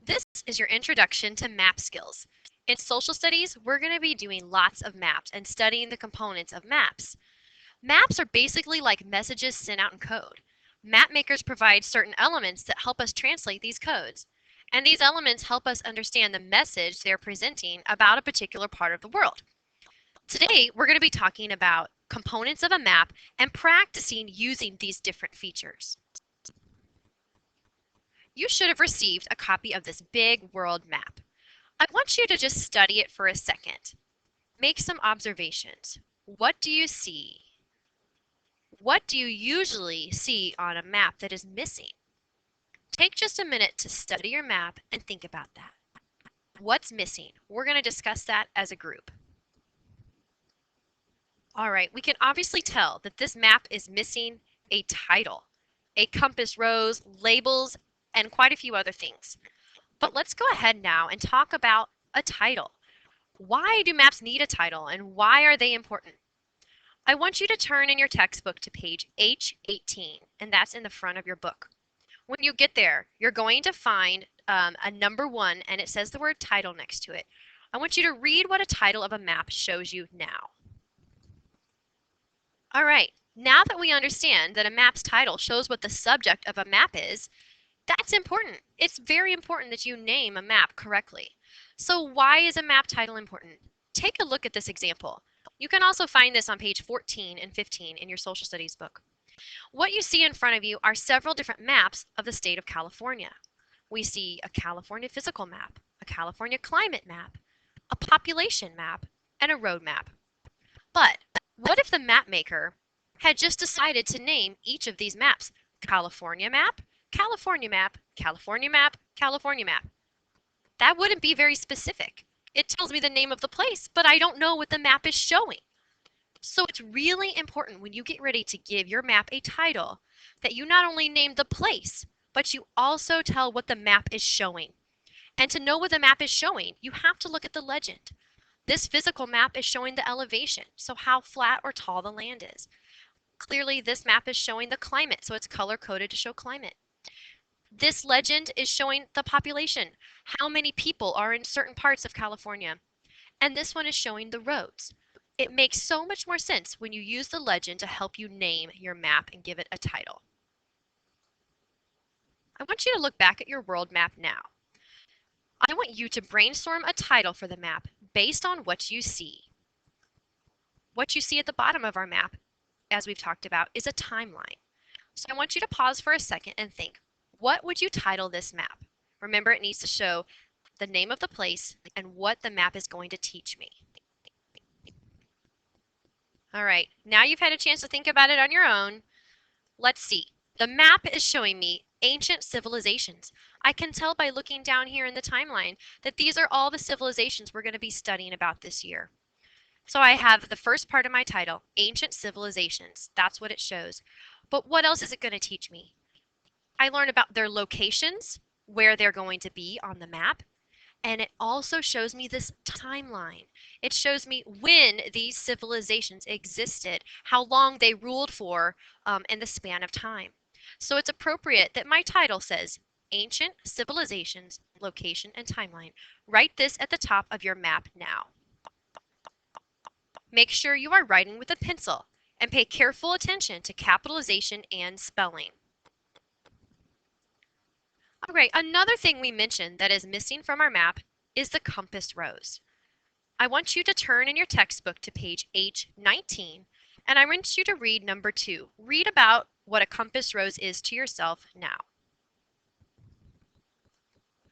This is your introduction to map skills. In social studies, we're going to be doing lots of maps and studying the components of maps. Maps are basically like messages sent out in code. Map makers provide certain elements that help us translate these codes. And these elements help us understand the message they're presenting about a particular part of the world. Today, we're going to be talking about components of a map and practicing using these different features. You should have received a copy of this big world map. I want you to just study it for a second. Make some observations. What do you see? What do you usually see on a map that is missing? Take just a minute to study your map and think about that. What's missing? We're going to discuss that as a group. All right, we can obviously tell that this map is missing a title, a compass rose, labels, and quite a few other things. But let's go ahead now and talk about a title. Why do maps need a title and why are they important? I want you to turn in your textbook to page H18, and that's in the front of your book. When you get there, you're going to find a number 1, and it says the word title next to it. I want you to read what a title of a map shows you now. All right, now that we understand that a map's title shows what the subject of a map is, that's important. It's very important that you name a map correctly. So why is a map title important? Take a look at this example. You can also find this on page 14 and 15 in your social studies book. What you see in front of you are several different maps of the state of California. We see a California physical map, a California climate map, a population map, and a road map. But what if the map maker had just decided to name each of these maps California map, California map, California map, California map? That wouldn't be very specific. It tells me the name of the place, but I don't know what the map is showing. So it's really important when you get ready to give your map a title that you not only name the place, but you also tell what the map is showing. And to know what the map is showing, you have to look at the legend. This physical map is showing the elevation, so how flat or tall the land is. Clearly, this map is showing the climate, so it's color-coded to show climate. This legend is showing the population, how many people are in certain parts of California. And this one is showing the roads. It makes so much more sense when you use the legend to help you name your map and give it a title. I want you to look back at your world map now. I want you to brainstorm a title for the map based on what you see. What you see at the bottom of our map, as we've talked about, is a timeline. So I want you to pause for a second and think, what would you title this map? Remember, it needs to show the name of the place and what the map is going to teach me. All right, now you've had a chance to think about it on your own. Let's see. The map is showing me ancient civilizations. I can tell by looking down here in the timeline that these are all the civilizations we're going to be studying about this year. So I have the first part of my title, Ancient Civilizations. That's what it shows. But what else is it going to teach me? I learn about their locations, where they're going to be on the map, and it also shows me this timeline. It shows me when these civilizations existed, how long they ruled for in the span of time. So it's appropriate that my title says Ancient Civilizations, Location and Timeline. Write this at the top of your map now. Make sure you are writing with a pencil and pay careful attention to capitalization and spelling. All right, another thing we mentioned that is missing from our map is the compass rose. I want you to turn in your textbook to page H19, and I want you to read number 2. Read about what a compass rose is to yourself now.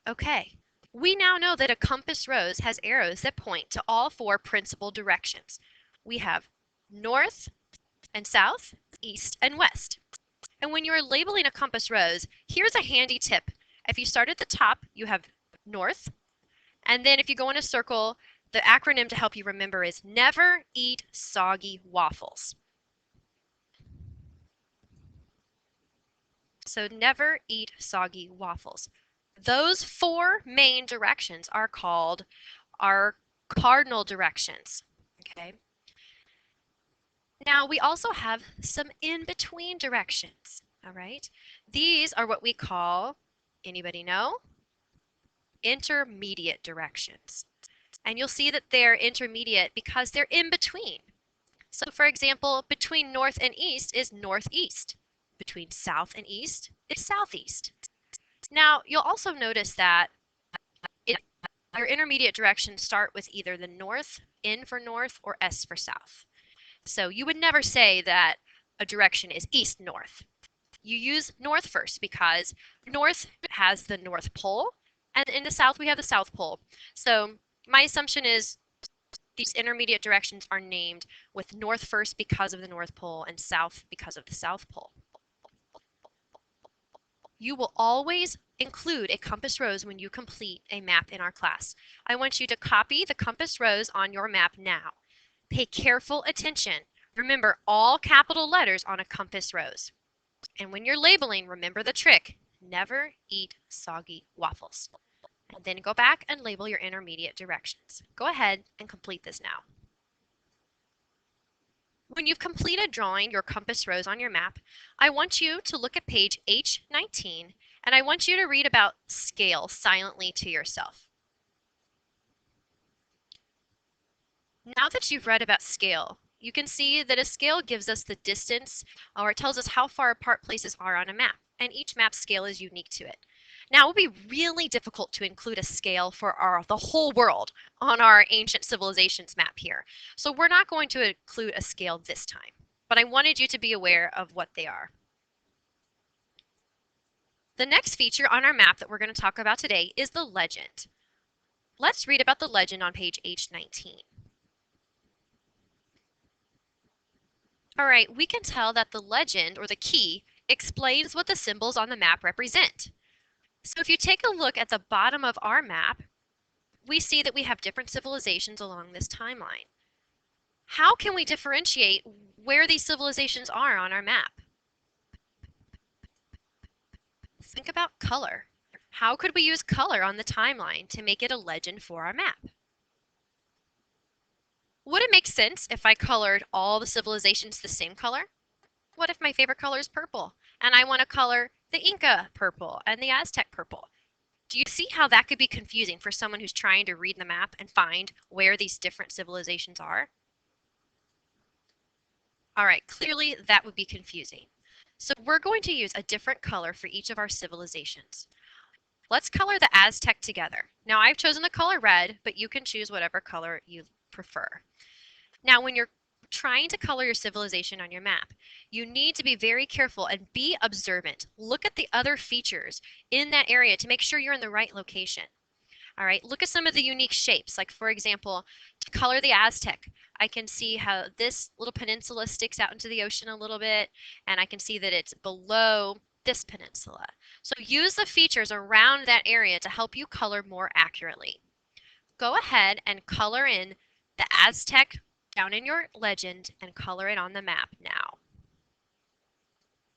Okay, we now know that a compass rose has arrows that point to all 4 principal directions. We have north and south, east and west. And when you are labeling a compass rose, here's a handy tip. If you start at the top, you have north, and then if you go in a circle, the acronym to help you remember is never eat soggy waffles. So never eat soggy waffles. Those 4 main directions are called our cardinal directions. Okay. Now we also have some in-between directions. All right. These are what we call, anybody know? intermediate directions. And you'll see that they're intermediate because they're in between. So for example, between north and east is northeast. Between south and east is southeast. Now, you'll also notice that your intermediate directions start with either the north, N for north, or S for south. So you would never say that a direction is east-north. You use north first because north has the North Pole, and in the south we have the South Pole. So my assumption is these intermediate directions are named with north first because of the North Pole and south because of the South Pole. You will always include a compass rose when you complete a map in our class. I want you to copy the compass rose on your map now. Pay careful attention. Remember all capital letters on a compass rose. And when you're labeling, remember the trick. Never eat soggy waffles. And then go back and label your intermediate directions. Go ahead and complete this now. When you've completed drawing your compass rose on your map, I want you to look at page H19 and I want you to read about scale silently to yourself. Now that you've read about scale, you can see that a scale gives us the distance or it tells us how far apart places are on a map, and each map scale is unique to it. Now, it would be really difficult to include a scale for the whole world on our ancient civilizations map here. So we're not going to include a scale this time, but I wanted you to be aware of what they are. The next feature on our map that we're going to talk about today is the legend. Let's read about the legend on page H19. All right, we can tell that the legend, or the key, explains what the symbols on the map represent. So if you take a look at the bottom of our map, we see that we have different civilizations along this timeline. How can we differentiate where these civilizations are on our map? Think about color. How could we use color on the timeline to make it a legend for our map? Would it make sense if I colored all the civilizations the same color? What if my favorite color is purple and I want to color the Inca purple and the Aztec purple? Do you see how that could be confusing for someone who's trying to read the map and find where these different civilizations are? All right, clearly that would be confusing. So we're going to use a different color for each of our civilizations. Let's color the Aztec together. Now I've chosen the color red, but you can choose whatever color you prefer. Now when you're trying to color your civilization on your map, you need to be very careful and be observant. Look at the other features in that area to make sure you're in the right location. All right, look at some of the unique shapes. Like for example, to color the Aztec, I can see how this little peninsula sticks out into the ocean a little bit, and I can see that it's below this peninsula. So use the features around that area to help you color more accurately. Go ahead and color in the Aztec down in your legend and color it on the map now.